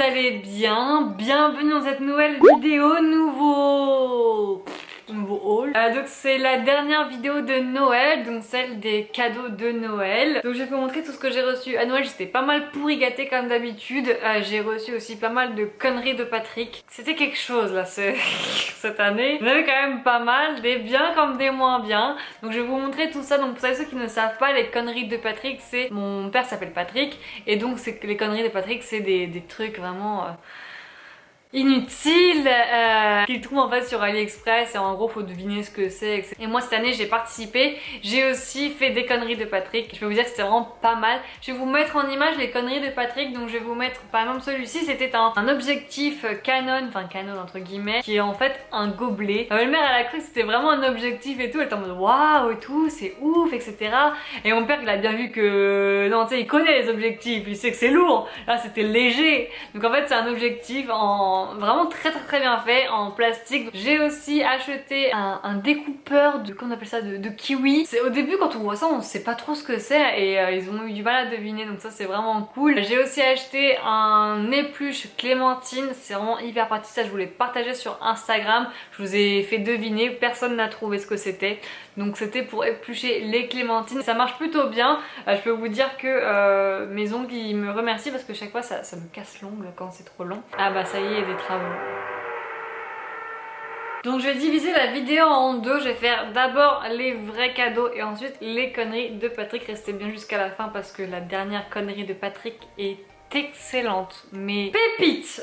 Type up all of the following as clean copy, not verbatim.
allez bien. Bienvenue dans cette nouvelle vidéo, nouveau haul. Donc c'est la dernière vidéo de Noël, donc celle des cadeaux de Noël. Donc je vais vous montrer tout ce que j'ai reçu à Noël. J'étais pas mal pourri gâtée comme d'habitude. J'ai reçu aussi pas mal de conneries de Patrick. C'était quelque chose là cette année. J'en avais quand même pas mal, des bien comme des moins bien. Donc je vais vous montrer tout ça. Donc pour ceux qui ne savent pas, les conneries de Patrick, c'est... Mon père s'appelle Patrick et donc c'est que les conneries de Patrick, c'est des trucs vraiment... inutile qu'il trouve en fait sur AliExpress et en gros faut deviner ce que c'est, etc. Et moi cette année j'ai participé, j'ai aussi fait des conneries de Patrick. Je peux vous dire que c'était vraiment pas mal. Je vais vous mettre en image les conneries de Patrick. Donc je vais vous mettre par exemple celui-ci, c'était un objectif Canon, enfin Canon entre guillemets, qui est en fait un gobelet. Ma belle-mère elle a cru que c'était vraiment un objectif et tout, elle était en mode waouh et tout, c'est ouf, etc. Et mon père il a bien vu que non tu sais il connaît les objectifs, il sait que c'est lourd, là c'était léger. Donc en fait c'est un objectif en vraiment très bien fait en plastique. J'ai aussi acheté un découpeur de, comment on appelle ça, de kiwi. Au début quand on voit ça on sait pas trop ce que c'est et ils ont eu du mal à deviner, donc ça c'est vraiment cool. J'ai aussi acheté un épluche clémentine, c'est vraiment hyper pratique, ça je voulais partager sur Instagram. Je vous ai fait deviner, personne n'a trouvé ce que c'était. Donc c'était pour éplucher les clémentines. Ça marche plutôt bien. Je peux vous dire que mes ongles ils me remercient parce que chaque fois ça me casse l'ongle quand c'est trop long. Ah bah ça y est, il y a des travaux. Donc je vais diviser la vidéo en deux. Je vais faire d'abord les vrais cadeaux et ensuite les conneries de Patrick. Restez bien jusqu'à la fin parce que la dernière connerie de Patrick est excellente, mais pépite.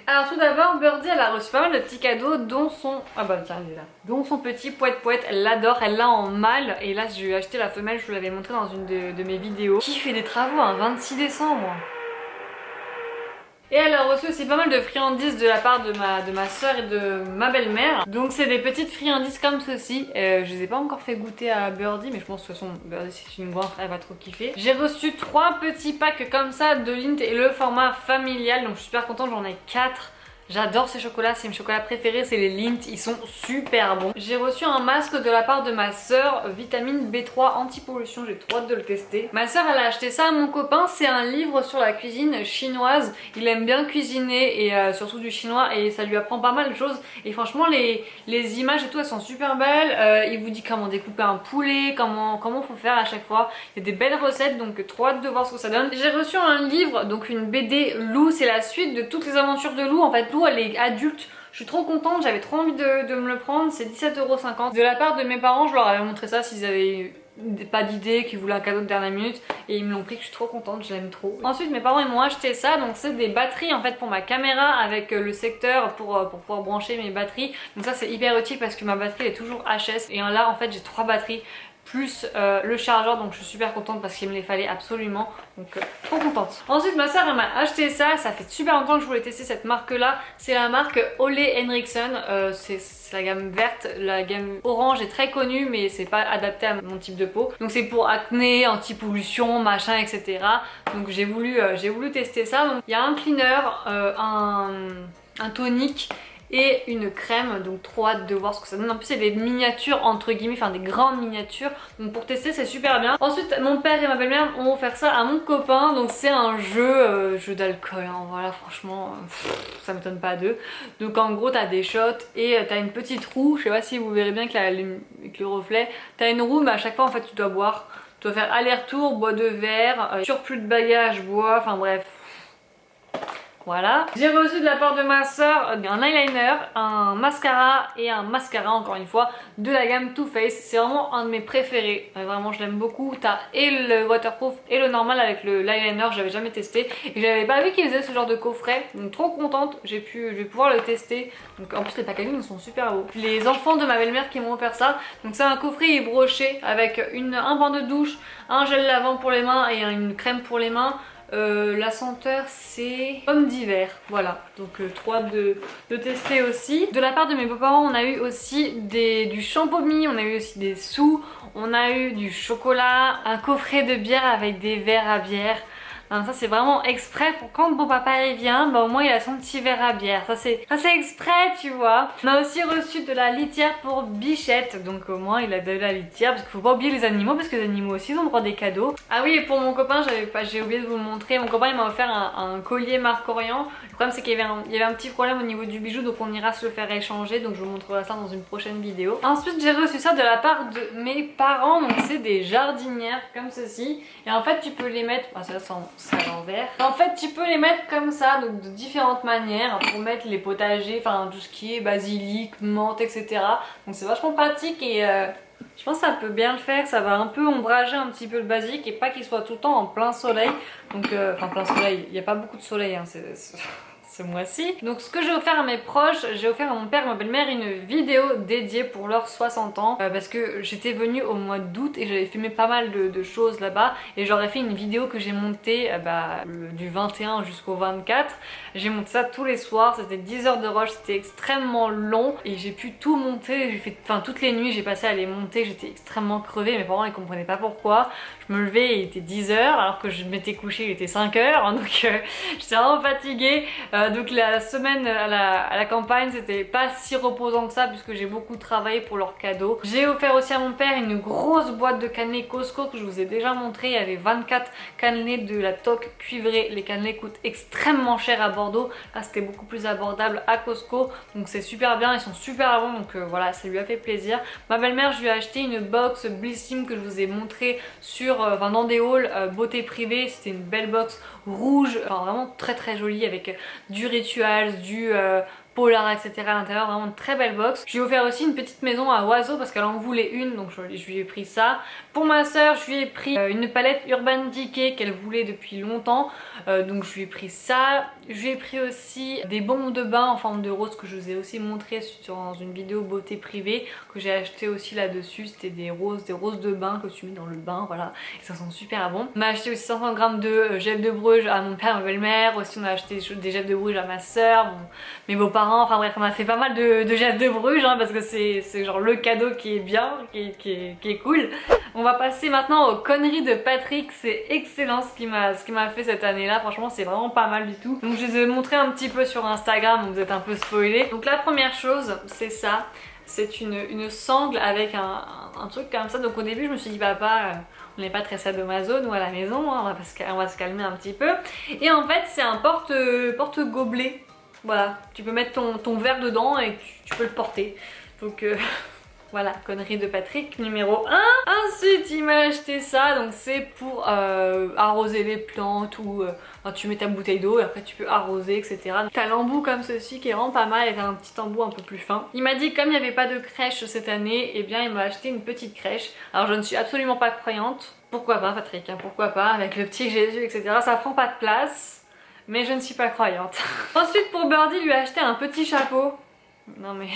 Alors tout d'abord, Birdie elle a reçu pas mal de petits cadeaux dont son... Ah bah tiens il est là. Dont son petit poète, elle l'adore, elle l'a en mâle. Et là je lui ai acheté la femelle, je vous l'avais montré dans une de mes vidéos. Qui fait des travaux un 26 décembre. Et elle a reçu aussi pas mal de friandises de la part de ma soeur et de ma belle-mère. Donc c'est des petites friandises comme ceci. Je les ai pas encore fait goûter à Birdie, mais je pense que de toute façon Birdie c'est une grande, elle va trop kiffer. J'ai reçu 3 petits packs comme ça de Lindt et le format familial. Donc je suis super contente, j'en ai 4. J'adore ces chocolats, c'est mes chocolats préférés, c'est les Lindt, ils sont super bons. J'ai reçu un masque de la part de ma soeur, vitamine B3 anti-pollution, j'ai trop hâte de le tester. Ma soeur elle a acheté ça à mon copain, c'est un livre sur la cuisine chinoise. Il aime bien cuisiner et surtout du chinois et ça lui apprend pas mal de choses. Et franchement les images et tout elles sont super belles. Il vous dit comment découper un poulet, comment faut faire à chaque fois. Il y a des belles recettes donc trop hâte de voir ce que ça donne. J'ai reçu un livre, donc une BD Lou, c'est la suite de toutes les aventures de Lou. En fait Lou elle est adulte, je suis trop contente, j'avais trop envie de me le prendre, c'est 17,50 €. De la part de mes parents, je leur avais montré ça s'ils avaient pas d'idée, qu'ils voulaient un cadeau de dernière minute et ils me l'ont pris, que je suis trop contente, je l'aime trop. Ensuite mes parents ils m'ont acheté ça, donc c'est des batteries en fait pour ma caméra avec le secteur pour pouvoir brancher mes batteries. Donc ça c'est hyper utile parce que ma batterie est toujours HS et là en fait j'ai 3 batteries plus le chargeur, donc je suis super contente parce qu'il me les fallait absolument, donc trop contente. Ensuite ma soeur elle m'a acheté ça, ça fait super longtemps que je voulais tester cette marque là, c'est la marque Ole Henriksen, c'est la gamme verte, la gamme orange est très connue mais c'est pas adapté à mon type de peau, donc c'est pour acné, anti-pollution, machin etc. Donc j'ai voulu tester ça. Donc il y a un cleaner, un tonique et une crème, donc trop hâte de voir ce que ça donne. En plus c'est des miniatures entre guillemets, enfin des grandes miniatures, donc pour tester c'est super bien. Ensuite mon père et ma belle-mère ont offert ça à mon copain, donc c'est un jeu d'alcool, hein. Voilà franchement ça m'étonne pas d'eux. Donc en gros t'as des shots et t'as une petite roue, je sais pas si vous verrez bien avec le reflet, t'as une roue mais à chaque fois en fait tu dois boire, tu dois faire aller-retour, bois de verre, surplus de bagages, bois, enfin bref. Voilà. J'ai reçu de la part de ma soeur un eyeliner, un mascara et un mascara encore une fois de la gamme Too Faced. C'est vraiment un de mes préférés. Vraiment je l'aime beaucoup. T'as et le waterproof et le normal avec l'eyeliner. J'avais jamais testé et j'avais pas vu qu'ils faisaient ce genre de coffret. Donc trop contente. Je vais pouvoir le tester. Donc en plus les packaging sont super beaux. Les enfants de ma belle-mère qui m'ont offert ça. Donc c'est un coffret Yves Rocher avec un bain de douche, un gel lavant pour les mains et une crème pour les mains. La senteur c'est pomme d'hiver, voilà, donc trop hâte de tester aussi. De la part de mes beaux-parents on a eu aussi du champomis, on a eu aussi des sous, on a eu du chocolat, un coffret de bière avec des verres à bière. Alors ça c'est vraiment exprès pour quand bon papa il vient, bah au moins il a son petit verre à bière. Ça c'est exprès, tu vois. On a aussi reçu de la litière pour Bichette, donc au moins il a de la litière parce qu'il faut pas oublier les animaux parce que les animaux aussi ils ont droit des cadeaux. Ah oui, et pour mon copain, j'ai oublié de vous le montrer. Mon copain il m'a offert un collier Marc Orion. Le problème c'est qu'il y avait un petit problème au niveau du bijou, donc on ira se le faire échanger, donc je vous montrerai ça dans une prochaine vidéo. Ensuite j'ai reçu ça de la part de mes parents, donc c'est des jardinières comme ceci. Et en fait tu peux les mettre, ah ça c'est à l'envers. En fait tu peux les mettre comme ça, donc de différentes manières pour mettre les potagers, enfin tout ce qui est basilic, menthe, etc. Donc c'est vachement pratique et je pense que ça peut bien le faire, ça va un peu ombrager un petit peu le basilic et pas qu'il soit tout le temps en plein soleil. Donc enfin plein soleil, il n'y a pas beaucoup de soleil hein, ce mois-ci. Donc ce que j'ai offert à mes proches, j'ai offert à mon père et ma belle-mère une vidéo dédiée pour leurs 60 ans parce que j'étais venue au mois d'août et j'avais filmé pas mal de choses là-bas et j'aurais fait une vidéo que j'ai montée du 21 jusqu'au 24. J'ai monté ça tous les soirs, c'était 10 heures de rush, c'était extrêmement long et j'ai pu tout monter, j'ai fait, enfin toutes les nuits j'ai passé à les monter, j'étais extrêmement crevée, mes parents ils comprenaient pas pourquoi. Je me levais et il était 10 heures alors que je m'étais couchée il était 5 heures, donc j'étais vraiment fatiguée. Donc la semaine à la campagne c'était pas si reposant que ça puisque j'ai beaucoup travaillé pour leurs cadeaux. J'ai offert aussi à mon père une grosse boîte de cannelés Costco que je vous ai déjà montré. Il y avait 24 cannelés de la toque cuivrée. Les cannelés coûtent extrêmement cher à Bordeaux. Là c'était beaucoup plus abordable à Costco. Donc c'est super bien, ils sont super bons, donc voilà, ça lui a fait plaisir. Ma belle-mère, je lui ai acheté une box Blissim que je vous ai montré sur, dans des hauls beauté privée. C'était une belle box rouge, enfin vraiment très jolie avec du Rituals, du Polar, etc. à l'intérieur, vraiment une très belle box. Je lui ai offert aussi une petite maison à oiseaux parce qu'elle en voulait une, donc je lui ai pris ça. Pour ma soeur, je lui ai pris une palette Urban Decay qu'elle voulait depuis longtemps, donc je lui ai pris ça. Je lui ai pris aussi des bombes de bain en forme de rose que je vous ai aussi montré dans une vidéo beauté privée que j'ai acheté aussi là-dessus. C'était des roses de bain que tu mets dans le bain, voilà, et ça sent super bon. On a acheté aussi 500 grammes de gel de Bruges à mon père et ma belle-mère. Aussi on a acheté des gels de Bruges à ma soeur, mes beaux-parents, enfin bref on a fait pas mal de gels de Bruges hein, parce que c'est genre le cadeau qui est bien, qui est cool. On va passer maintenant aux conneries de Patrick. C'est excellent ce qu'il m'a fait cette année là, franchement c'est vraiment pas mal du tout. Donc je les ai montré un petit peu sur Instagram, donc vous êtes un peu spoilés. Donc la première chose c'est ça, c'est une sangle avec un truc comme ça. Donc au début je me suis dit papa on n'est pas très sadomaso nous à la maison, hein, on va se calmer un petit peu. Et en fait c'est un porte-gobelet. Voilà, tu peux mettre ton verre dedans et tu peux le porter. Donc voilà, connerie de Patrick numéro 1. Ensuite il m'a acheté ça, donc c'est pour arroser les plantes ou tu mets ta bouteille d'eau et après tu peux arroser, etc. T'as l'embout comme ceci qui est vraiment pas mal avec un petit embout un peu plus fin. Il m'a dit comme il n'y avait pas de crèche cette année, et bien il m'a acheté une petite crèche. Alors je ne suis absolument pas croyante. Pourquoi pas Patrick, hein, pourquoi pas, avec le petit Jésus, etc. Ça prend pas de place, mais je ne suis pas croyante. Ensuite pour Birdie, lui a acheté un petit chapeau. Non mais...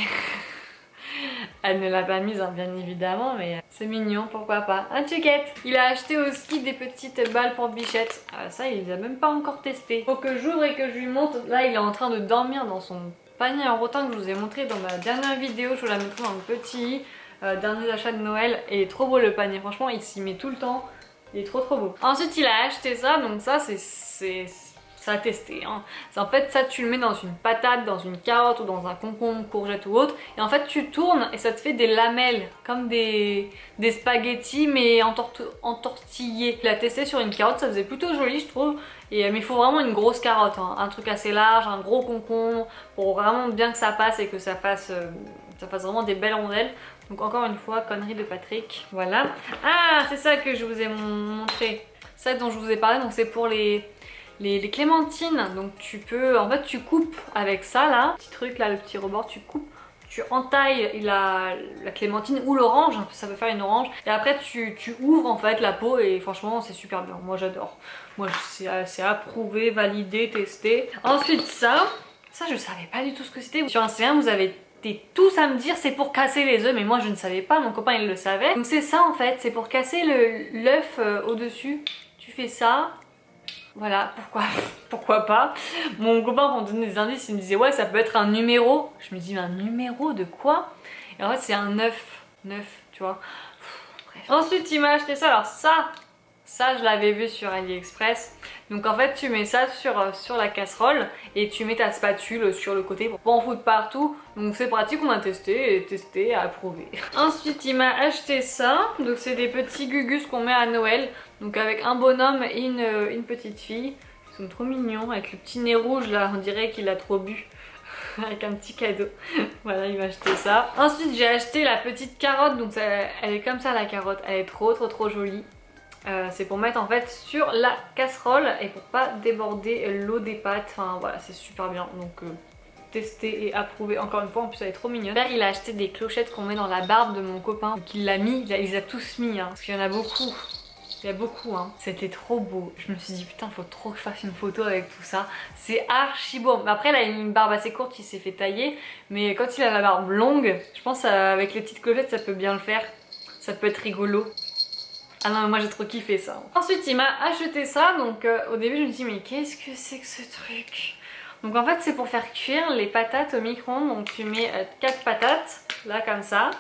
Elle ne l'a pas mise hein, bien évidemment, mais c'est mignon, pourquoi pas. Un Tchuquette. Il a acheté aussi des petites balles pour Bichette. Ça il les a même pas encore testé. Faut que j'ouvre et que je lui montre. Là il est en train de dormir dans son panier en rotin que je vous ai montré dans ma dernière vidéo. Je vous la mettrai dans le petit dernier achat de Noël. Et il est trop beau le panier, franchement il s'y met tout le temps. Il est trop beau. Ensuite il a acheté ça, donc ça c'est à tester hein. En fait ça tu le mets dans une patate, dans une carotte ou dans un concombre, courgette ou autre, et en fait tu tournes et ça te fait des lamelles comme des spaghettis mais entortillés. Je l'ai testé sur une carotte, ça faisait plutôt joli je trouve, mais il faut vraiment une grosse carotte hein. Un truc assez large, un gros concombre pour vraiment bien que ça passe et que ça fasse vraiment des belles rondelles. Donc encore une fois, connerie de Patrick. Voilà. Ah c'est ça que je vous ai montré, ça dont je vous ai parlé, donc c'est pour les clémentines. Donc tu peux, en fait tu coupes avec ça là, petit truc là, le petit rebord, tu coupes, tu entailles la clémentine ou l'orange, ça peut faire une orange, et après tu ouvres en fait la peau et franchement c'est super bien, moi j'adore. Moi c'est approuvé, validé, testé. Ensuite ça je savais pas du tout ce que c'était. Sur Instagram vous avez été tous à me dire c'est pour casser les œufs, mais moi je ne savais pas, mon copain il le savait. Donc c'est ça en fait, c'est pour casser l'œuf au dessus. Tu fais ça. Voilà, pourquoi pas. Mon copain pour me donner des indices, il me disait ouais ça peut être un numéro. Je me dis mais un numéro de quoi? Et en fait c'est un 9, tu vois. Bref. Ensuite il m'a acheté ça, alors ça Ça, je l'avais vu sur AliExpress. Donc en fait, tu mets ça sur la casserole et tu mets ta spatule sur le côté pour pas en foutre partout. Donc c'est pratique, on a testé et approuvé. Ensuite, il m'a acheté ça. Donc c'est des petits gugus qu'on met à Noël. Donc avec un bonhomme et une petite fille. Ils sont trop mignons avec le petit nez rouge là, on dirait qu'il a trop bu. Avec un petit cadeau. Voilà, il m'a acheté ça. Ensuite, j'ai acheté la petite carotte. Donc elle est comme ça la carotte. Elle est trop jolie. C'est pour mettre en fait sur la casserole et pour pas déborder l'eau des pâtes. Enfin voilà, c'est super bien. Donc testé et approuvé encore une fois. En plus, elle est trop mignonne. Père, il a acheté des clochettes qu'on met dans la barbe de mon copain. Donc il l'a mis, il les a tous mis. Hein, parce qu'il y en a beaucoup. Il y a beaucoup, hein. C'était trop beau. Je me suis dit putain, faut trop que je fasse une photo avec tout ça. C'est archi beau. Après, il a une barbe assez courte, il s'est fait tailler. Mais quand il a la barbe longue, je pense avec les petites clochettes, ça peut bien le faire. Ça peut être rigolo. Ah non, moi j'ai trop kiffé ça. Ensuite, il m'a acheté ça. Donc au début, je me dis mais qu'est-ce que c'est que ce truc? Donc en fait, c'est pour faire cuire les patates au micro-ondes. Donc tu mets 4 patates, là comme ça.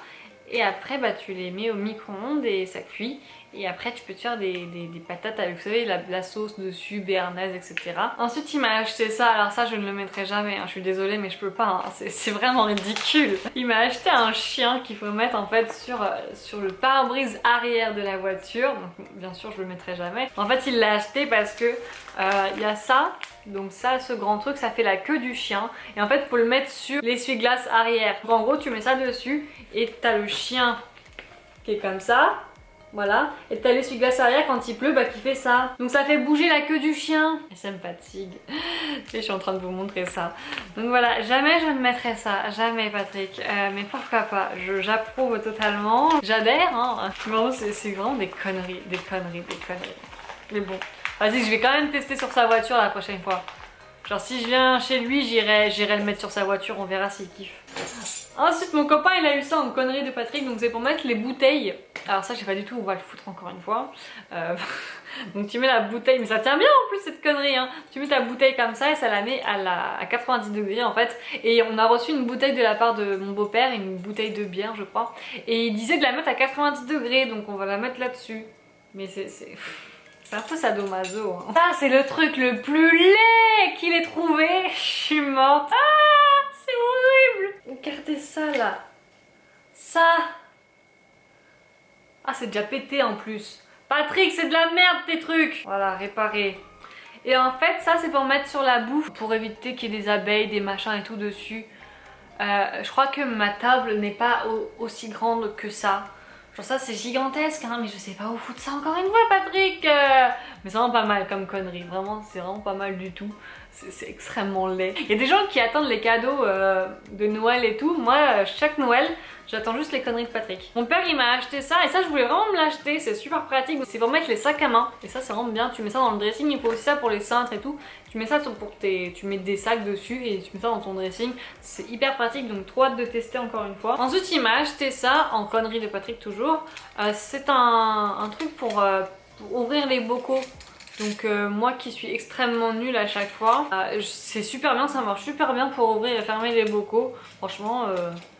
Et après, bah, tu les mets au micro-ondes et ça cuit. Et après tu peux te faire des patates avec, vous savez, la sauce dessus, béarnaise, etc. Ensuite il m'a acheté ça, alors ça je ne le mettrai jamais, hein. Je suis désolée mais je peux pas, hein. C'est vraiment ridicule. Il m'a acheté un chien qu'il faut mettre en fait sur le pare-brise arrière de la voiture. Donc bien sûr je le mettrai jamais. En fait il l'a acheté parce que il y a ça. Donc ça, ce grand truc, ça fait la queue du chien. Et en fait faut le mettre sur l'essuie-glace arrière. Donc en gros tu mets ça dessus et t'as le chien qui est comme ça. Voilà, et t'as l'essuie-glace arrière quand il pleut, bah qui fait ça. Donc ça fait bouger la queue du chien. Et ça me fatigue. Je suis en train de vous montrer ça. Donc voilà, jamais je ne mettrai ça. Jamais Patrick. Mais pourquoi pas. J'approuve totalement. J'adhère, hein. Vraiment, c'est vraiment des conneries. Mais bon, vas-y, je vais quand même tester sur sa voiture la prochaine fois. Genre si je viens chez lui, j'irai le mettre sur sa voiture, on verra s'il kiffe. Ensuite mon copain il a eu ça en connerie de Patrick, donc c'est pour mettre les bouteilles. Alors ça je sais pas du tout où on va le foutre encore une fois. Donc tu mets la bouteille, mais ça tient bien en plus cette connerie, hein. Tu mets ta bouteille comme ça et ça la met à 90 degrés en fait. Et on a reçu une bouteille de la part de mon beau-père, une bouteille de bière je crois. Et il disait de la mettre à 90 degrés, donc on va la mettre là-dessus. Mais c'est un peu sadomaso, hein. Ça c'est le truc le plus laid qu'il ait trouvé. Je suis morte. Ah, c'est horrible. Regardez ça là. Ça. Ah c'est déjà pété en plus. Patrick, c'est de la merde tes trucs. Voilà, réparé. Et en fait ça c'est pour mettre sur la bouffe, pour éviter qu'il y ait des abeilles, des machins et tout dessus. Je crois que ma table n'est pas aussi grande que ça. Genre ça c'est gigantesque, hein, mais je sais pas où foutre ça encore une fois Patrick. Mais c'est vraiment pas mal comme connerie, vraiment c'est vraiment pas mal du tout. C'est extrêmement laid. Il y a des gens qui attendent les cadeaux de Noël et tout. Moi chaque Noël j'attends juste les conneries de Patrick. Mon père il m'a acheté ça et ça je voulais vraiment me l'acheter, c'est super pratique. C'est pour mettre les sacs à main et ça c'est vraiment bien. Tu mets ça dans le dressing, il faut aussi ça pour les cintres et tout. Tu mets ça tu mets des sacs dessus et tu mets ça dans ton dressing. C'est hyper pratique, donc trop hâte de tester encore une fois. Ensuite il m'a acheté ça en connerie de Patrick toujours. C'est un truc pour ouvrir les bocaux. Donc moi qui suis extrêmement nulle à chaque fois, c'est super bien, ça marche super bien pour ouvrir et fermer les bocaux. Franchement,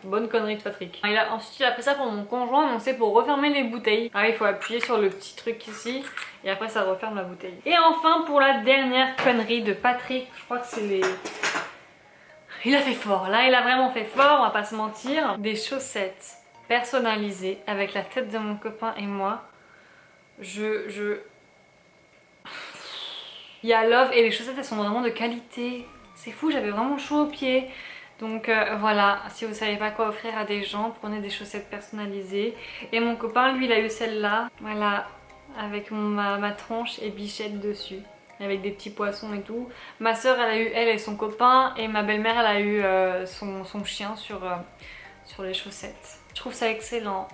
bonne connerie de Patrick. Ensuite il a pris ça pour mon conjoint, donc c'est pour refermer les bouteilles. Ah, il faut appuyer sur le petit truc ici et après ça referme la bouteille. Et enfin pour la dernière connerie de Patrick, je crois que c'est les... Il a fait fort, là il a vraiment fait fort, on va pas se mentir. Des chaussettes personnalisées avec la tête de mon copain et moi. Il y a Love et les chaussettes elles sont vraiment de qualité. C'est fou, j'avais vraiment chaud aux pieds. Donc voilà, si vous savez pas quoi offrir à des gens, prenez des chaussettes personnalisées. Et mon copain lui il a eu celle-là, voilà, avec ma tronche et Bichette dessus. Avec des petits poissons et tout. Ma soeur elle a eu elle et son copain. Et ma belle-mère elle a eu son chien sur les chaussettes. Je trouve ça excellent.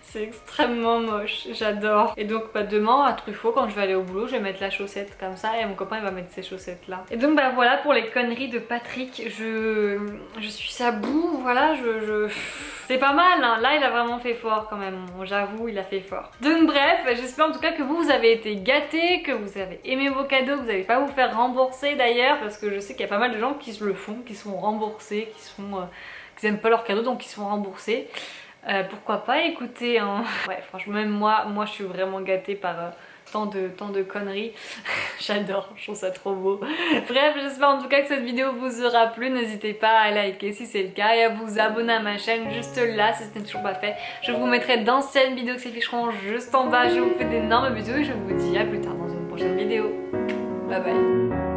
C'est extrêmement moche, j'adore. Et donc bah, demain à Truffaut quand je vais aller au boulot je vais mettre la chaussette comme ça et mon copain il va mettre ses chaussettes là. Et donc bah voilà pour les conneries de Patrick. Je suis à bout, voilà, c'est pas mal hein. Là il a vraiment fait fort quand même, j'avoue il a fait fort. Donc bref, j'espère en tout cas que vous avez été gâtés, que vous avez aimé vos cadeaux, que vous n'allez pas vous faire rembourser d'ailleurs. Parce que je sais qu'il y a pas mal de gens qui se le font, qui sont remboursés, qui aiment pas leurs cadeaux donc qui sont remboursés. Pourquoi pas, écoutez hein. Ouais franchement même moi je suis vraiment gâtée par tant de conneries. J'adore, je trouve ça trop beau. Bref, j'espère en tout cas que cette vidéo vous aura plu. N'hésitez pas à liker si c'est le cas et à vous abonner à ma chaîne juste là si ce n'est toujours pas fait. Je vous mettrai d'anciennes vidéos qui s'afficheront juste en bas. Je vous fais d'énormes bisous et je vous dis à plus tard dans une prochaine vidéo. Bye bye.